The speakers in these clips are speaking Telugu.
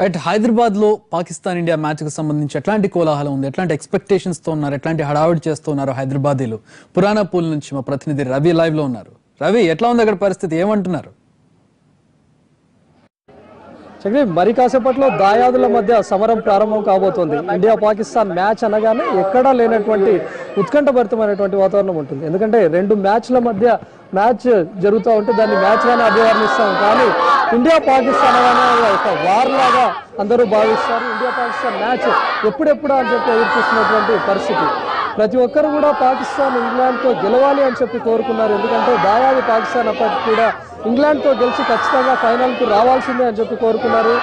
రైట్, హైదరాబాద్ లో పాకిస్తాన్ ఇండియా మ్యాచ్ కు సంబంధించి ఎట్లాంటి కోలాహలం ఉంది, ఎట్లాంటి ఎక్స్పెక్టేషన్స్ తో ఉన్నారు, ఎట్లాంటి హడావుడి చేస్తున్నారు హైదరాబాదీలు? పురాణపూల్ నుంచి మా ప్రతినిధి రవి లైవ్ లో ఉన్నారు. రవి, ఎట్లా ఉంది అక్కడ పరిస్థితి, ఏమంటున్నారు? మరి కాసేపట్లో దాయాదుల మధ్య సమరం ప్రారంభం కాబోతోంది. ఇండియా పాకిస్తాన్ మ్యాచ్ అనగానే ఎక్కడా లేనటువంటి ఉత్కంఠభరితమైనటువంటి వాతావరణం ఉంటుంది. ఎందుకంటే రెండు మ్యాచ్ల మధ్య మ్యాచ్ జరుగుతూ ఉంటే దాన్ని మ్యాచ్ గానే అభివర్ణిస్తాం, కానీ ఇండియా పాకిస్తాన్ అనగానే ఒక వార్ లాగా అందరూ భావిస్తారు. ఇండియా పాకిస్తాన్ మ్యాచ్ ఎప్పుడెప్పుడు అని చెప్పి ఎదురు చూస్తున్నటువంటి పరిస్థితి. ప్రతి ఒక్కరు కూడా పాకిస్తాన్ ఇంగ్లాండ్తో గెలవాలి అని చెప్పి కోరుకున్నారు. ఎందుకంటే దాయాది పాకిస్తాన్ అప్పటికి కూడా ఇంగ్లాండ్తో గెలిచి ఖచ్చితంగా ఫైనల్కు రావాల్సిందే అని చెప్పి కోరుకున్నారు.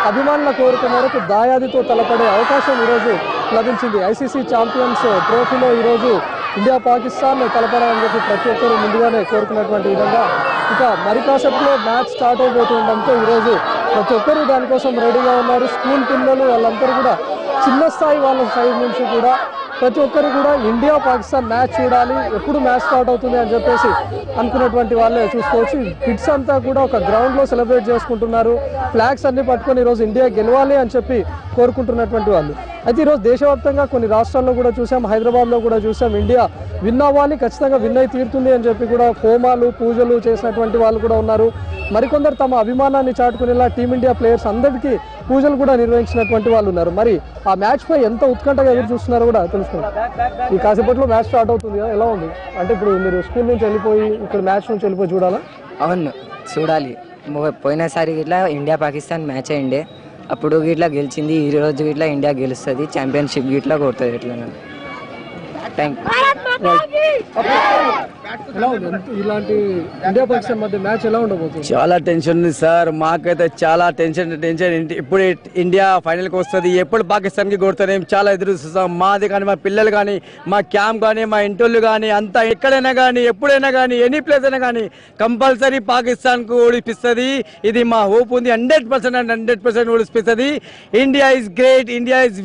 అభిమానుల కోరిక మేరకు దాయాదితో తలపడే అవకాశం ఈరోజు లభించింది. ఐసీసీ ఛాంపియన్స్ ట్రోఫీలో ఈరోజు ఇండియా పాకిస్తాన్ తలపడాలని చెప్పి ప్రతి ఒక్కరు ముందుగానే కోరుకున్నటువంటి విధంగా ఇక మరి కాసేపులో మ్యాచ్ స్టార్ట్ అయిపోతుండడంతో ఈరోజు ప్రతి ఒక్కరు దానికోసం రెడీగా ఉన్నారు. స్కూల్ పిల్లలు వాళ్ళందరూ కూడా చిన్న స్థాయి వాళ్ళ సైడ్ నుంచి కూడా ప్రతి ఒక్కరు కూడా ఇండియా పాకిస్తాన్ మ్యాచ్ చూడాలి, ఎప్పుడు మ్యాచ్ స్టార్ట్ అవుతుంది అని చెప్పేసి అనుకున్నటువంటి వాళ్ళే చూసుకోవచ్చు. కిడ్స్ అంతా కూడా ఒక గ్రౌండ్లో సెలబ్రేట్ చేసుకుంటున్నారు. ఫ్లాగ్స్ అన్ని పట్టుకొని ఈరోజు ఇండియా గెలవాలి అని చెప్పి కోరుకుంటున్నటువంటి వాళ్ళు. అయితే ఈరోజు దేశవ్యాప్తంగా కొన్ని రాష్ట్రాల్లో కూడా చూసాం, హైదరాబాద్లో కూడా చూసాం, ఇండియా విన్ అవ్వాలి, ఖచ్చితంగా విన్ అయి తీరుతుంది అని చెప్పి కూడా హోమాలు పూజలు చేసినటువంటి వాళ్ళు కూడా ఉన్నారు. మరికొందరు తమ అభిమానాన్ని చాటుకునేలా టీమిండియా ప్లేయర్స్ అందరికీ పూజలు కూడా నిర్వహించినటువంటి వాళ్ళు ఉన్నారు. మరి ఆ మ్యాచ్ పై ఎంత ఉత్కంఠగా ఎదురు చూస్తున్నారో కూడా తెలుసుకున్నారు. ఈ కాసేపట్లో మ్యాచ్ స్టార్ట్ అవుతుంది కదా, ఎలా ఉంది? అంటే ఇప్పుడు మీరు స్కూల్ నుంచి వెళ్ళిపోయి ఇక్కడ మ్యాచ్ నుంచి వెళ్ళిపోయి చూడాలా? అవును, చూడాలి. పోయినసారి ఇట్లా ఇండియా పాకిస్తాన్ మ్యాచ్ అయిండే, అప్పుడు ఇట్లా గెలిచింది. ఈ రోజు ఇట్లా ఇండియా గెలుస్తుంది, ఛాంపియన్షిప్ ఇట్లా కొడుతుంది. ఇట్లా ఇలాంటి ఇండియా పాకిస్తాన్ మధ్య మ్యాచ్ ఎలా ఉండబోతుంది? చాలా టెన్షన్ ఉంది సార్, మాకైతే చాలా టెన్షన్. ఇప్పుడు ఇండియా ఫైనల్కి వస్తుంది, ఎప్పుడు పాకిస్తాన్కి కొడుతుంది చాలా ఎదురు చూస్తాం. మాది కానీ, మా పిల్లలు కానీ, మా క్యాంప్ కానీ, మా ఇంటోళ్ళు కానీ, అంతా ఎక్కడైనా కానీ, ఎప్పుడైనా కానీ, ఎనీ ప్లేస్ అయినా కానీ కంపల్సరీ పాకిస్తాన్కు ఓడిపిస్తుంది. ఇది మా హోప్ ఉంది. 100% ఓడిపిస్తుంది. India is great, India is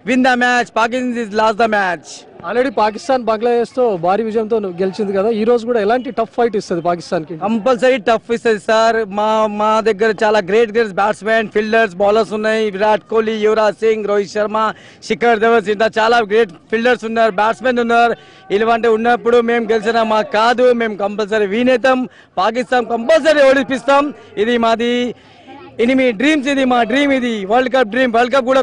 win the match, Pakistan is lost the match. Already Pakistan Bangladesh తో భారీ విజయంతో గెలిచింది కదా, ఈ రోజు కూడా ఎలాంటి టఫ్ ఫైట్ ఇస్తుంది పాకిస్తాన్ కి? కంపల్సరీ టఫ్ ఇస్తుంది సార్. మా దగ్గర చాలా గ్రేట్ బ్యాట్స్మెన్, ఫీల్డర్స్, బౌలర్స్ ఉన్నాయి. విరాట్ కోహ్లీ, యువరాజ్ సింగ్, రోహిత్ శర్మ, శిఖర్ ధవన్, ఇంత చాలా గ్రేట్ ఫీల్డర్స్ ఉన్నారు, బ్యాట్స్మెన్ ఉన్నారు. ఇలాంటి ఉన్నప్పుడు మేము గెలిచినా మాకు కాదు, మేము కంపల్సరీ విన్ అవుతాం. పాకిస్తాన్ కంపల్సరీ ఓడిపిస్తాం. ఇది మాది మీ డ్రీమ్స్, ఇది మా డ్రీమ్, ఇది world cup dream. World cup కూడా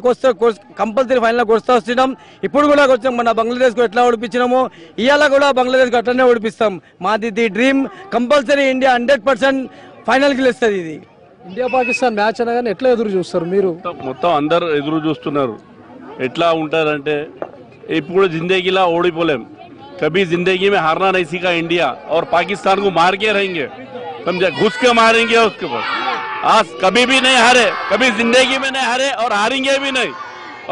కంపల్సరీ ఫైనల్కి వస్తున్నాం. ఇప్పుడు కూడా వచ్చాం, మన బంగ్లాదేశ్కు ఎట్లా ఓడిపించినామో ఇవాళ కూడా బంగ్లాదేశ్కు అట్లనే ఓడిపిస్తాం. మాది డ్రీమ్. కంపల్సరీ ఇండియా 100% ఫైనల్కి వెళ్తుంది. ఇది ఇండియా పాకిస్తాన్ మ్యాచ్ అనగానే ఎట్లా ఎదురు చూస్తారు మీరు? మొత్తం అందరు ఎదురు చూస్తున్నారు. ఎట్లా ఉంటారంటే ఇప్పుడు जिंदगीला ఓడిపోలేం. कभी जिंदगी में हारना नहीं सीखा इंडिया, और पाकिस्तान को मार के रहेंगे, समझे, घुस के मारेंगे उसके बाद. आज कभी भी नहीं हारे, कभी जिंदगी में नहीं हारे, और हारेंगे भी नहीं,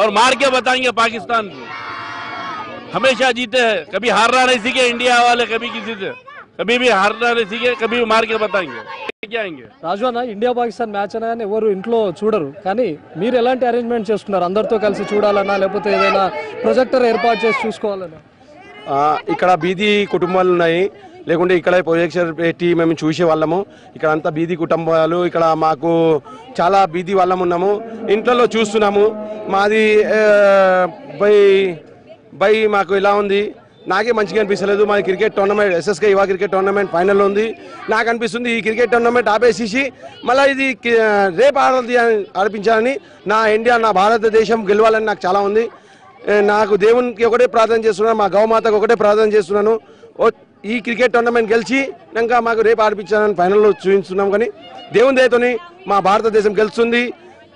और मार के बताएंगे पाकिस्तान को. हमेशा जीते हैं, कभी हारना नहीं सीखे इंडिया वाले, कभी किसी से कभी भी हारना नहीं सीखे, कभी मार के बताएंगे. రాజు అన్న, ఇండియా పాకిస్తాన్ మ్యాచ్ అనగానే ఎవరు ఇంట్లో చూడరు, కానీ మీరు ఎలాంటి అరేంజ్మెంట్ చేసుకున్నారు? అందరితో కలిసి చూడాలన్నా, లేకపోతే ఏదైనా ప్రొజెక్టర్ ఏర్పాటు చేసి చూసుకోవాలన్నా? ఇక్కడ బీదీ కుటుంబాలు ఉన్నాయి, లేకుంటే ఇక్కడ ప్రొజెక్టర్ పెట్టి మేము చూసే వాళ్ళము. ఇక్కడ అంతా బీదీ కుటుంబాలు, ఇక్కడ మాకు చాలా బీదీ వాళ్ళము ఉన్నాము. ఇంట్లో చూస్తున్నాము. మాది బై మాకు ఎలా ఉంది, నాకే మంచిగా అనిపిస్తలేదు. మాది క్రికెట్ టోర్నమెంట్, ఎస్ఎస్కే యువ క్రికెట్ టోర్నమెంట్ ఫైనల్లో ఉంది. నాకు అనిపిస్తుంది ఈ క్రికెట్ టోర్నమెంట్ ఆపేసేసి మళ్ళీ ఇది రేపు ఆడిపించాలని, నా ఇండియా, నా భారతదేశం గెలవాలని నాకు చాలా ఉంది. నాకు దేవునికి ఒకటే ప్రార్థన చేస్తున్నాను, మా గౌమాతకు ఒకటే ప్రార్థన చేస్తున్నాను. ఈ క్రికెట్ టోర్నమెంట్ గెలిచి ఇంకా మాకు రేపు ఆడిపించాలని ఫైనల్లో చూపిస్తున్నాం. కానీ దేవుని దయతోని మా భారతదేశం గెలుస్తుంది.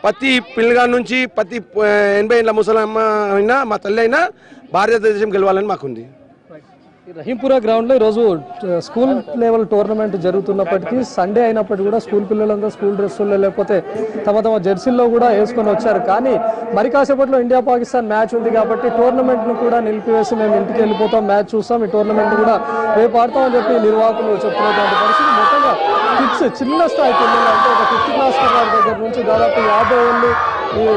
ప్రతి పిల్లగాడి నుంచి ప్రతి 80 ఏళ్ళ ముసలమ్మ అయినా, మా తల్లి అయినా భారతదేశం గెలవాలని మాకుంది. రహీంపురా గ్రౌండ్లో ఈరోజు స్కూల్ లెవెల్ టోర్నమెంట్ జరుగుతున్నప్పటికీ, సండే అయినప్పటికీ కూడా స్కూల్ పిల్లలంతా స్కూల్ డ్రెస్సుల్లో లేకపోతే తమ జెర్సీల్లో కూడా వేసుకొని వచ్చారు. కానీ మరి కాసేపట్లో ఇండియా పాకిస్తాన్ మ్యాచ్ ఉంది కాబట్టి టోర్నమెంట్ను కూడా నిలిపివేసి మేము ఇంటికి వెళ్ళిపోతాం, మ్యాచ్ చూస్తాం, ఈ టోర్నమెంట్ కూడా రేపు ఆడతామని చెప్పి నిర్వాహకులు చెప్తున్నటువంటి పరిస్థితి. మొత్తంగా కిడ్స్, చిన్న స్థాయి పిల్లలు, అంటే ఒక 5th క్లాస్ పిల్లల దగ్గర నుంచి దాదాపు 50 ఏళ్ళు,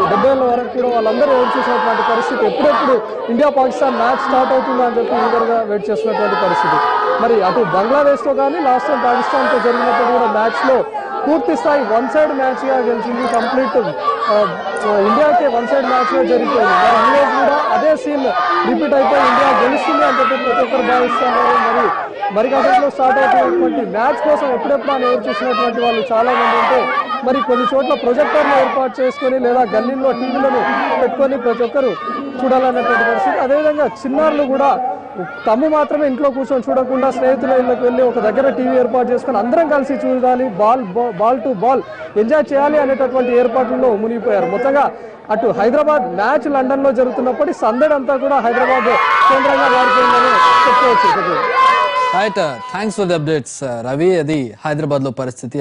70 ఏళ్ళ వరకు కూడా వాళ్ళందరూ ఎదురు చూసినటువంటి పరిస్థితి. ఎప్పుడెప్పుడు ఇండియా పాకిస్తాన్ మ్యాచ్ స్టార్ట్ అవుతుందా అని చెప్పి ఈగర్గా వెయిట్ చేస్తున్నటువంటి పరిస్థితి. మరి అటు బంగ్లాదేశ్తో కానీ, లాస్ట్ టైం పాకిస్తాన్తో జరిగినప్పుడు కూడా మ్యాచ్లో పూర్తి స్థాయి వన్ సైడ్ మ్యాచ్ గా గెలిచింది. కంప్లీట్ ఇండియాకి వన్ సైడ్ మ్యాచ్ గా జరిగిపోయింది. మరి ఈ రోజు కూడా అదే సీన్ రిపీట్ అయిపోయి ఇండియా గెలుస్తుంది అని చెప్పి ప్రతి ఒక్కరు భావిస్తున్నారు. మరి కాసేపులో స్టార్ట్ అవుతున్నటువంటి మ్యాచ్ కోసం ఎప్పుడెప్పుడు అని ఎవరు చూసినటువంటి వాళ్ళు చాలా మంది ఉంటే మరి కొన్ని చోట్ల ప్రొజెక్టర్లు ఏర్పాటు చేసుకొని లేదా గల్లీల్లో టీవీలను పెట్టుకొని ప్రతి ఒక్కరు చూడాలన్నటువంటి పరిస్థితి. అదేవిధంగా చిన్నారులు కూడా తమ్ము మాత్రమే ఇంట్లో కూర్చొని చూడకుండా స్నేహితుల ఇళ్ళకి వెళ్ళి ఒక దగ్గర టీవీ ఏర్పాటు చేసుకొని అందరం కలిసి చూడాలి, బాల్ టు బాల్ ఎంజాయ్ చేయాలి అనేటటువంటి ఏర్పాట్లలో మునిగిపోయారు. మొత్తంగా అటు హైదరాబాద్ మ్యాచ్ లండన్ లో జరుగుతున్నప్పటికీ సందడి అంతా కూడా హైదరాబాద్ కేంద్రంగా మారిపోయిందని చెప్పుకోవచ్చు. Right, thanks for the updates Ravi. అది హైదరాబాద్ లో పరిస్థితి.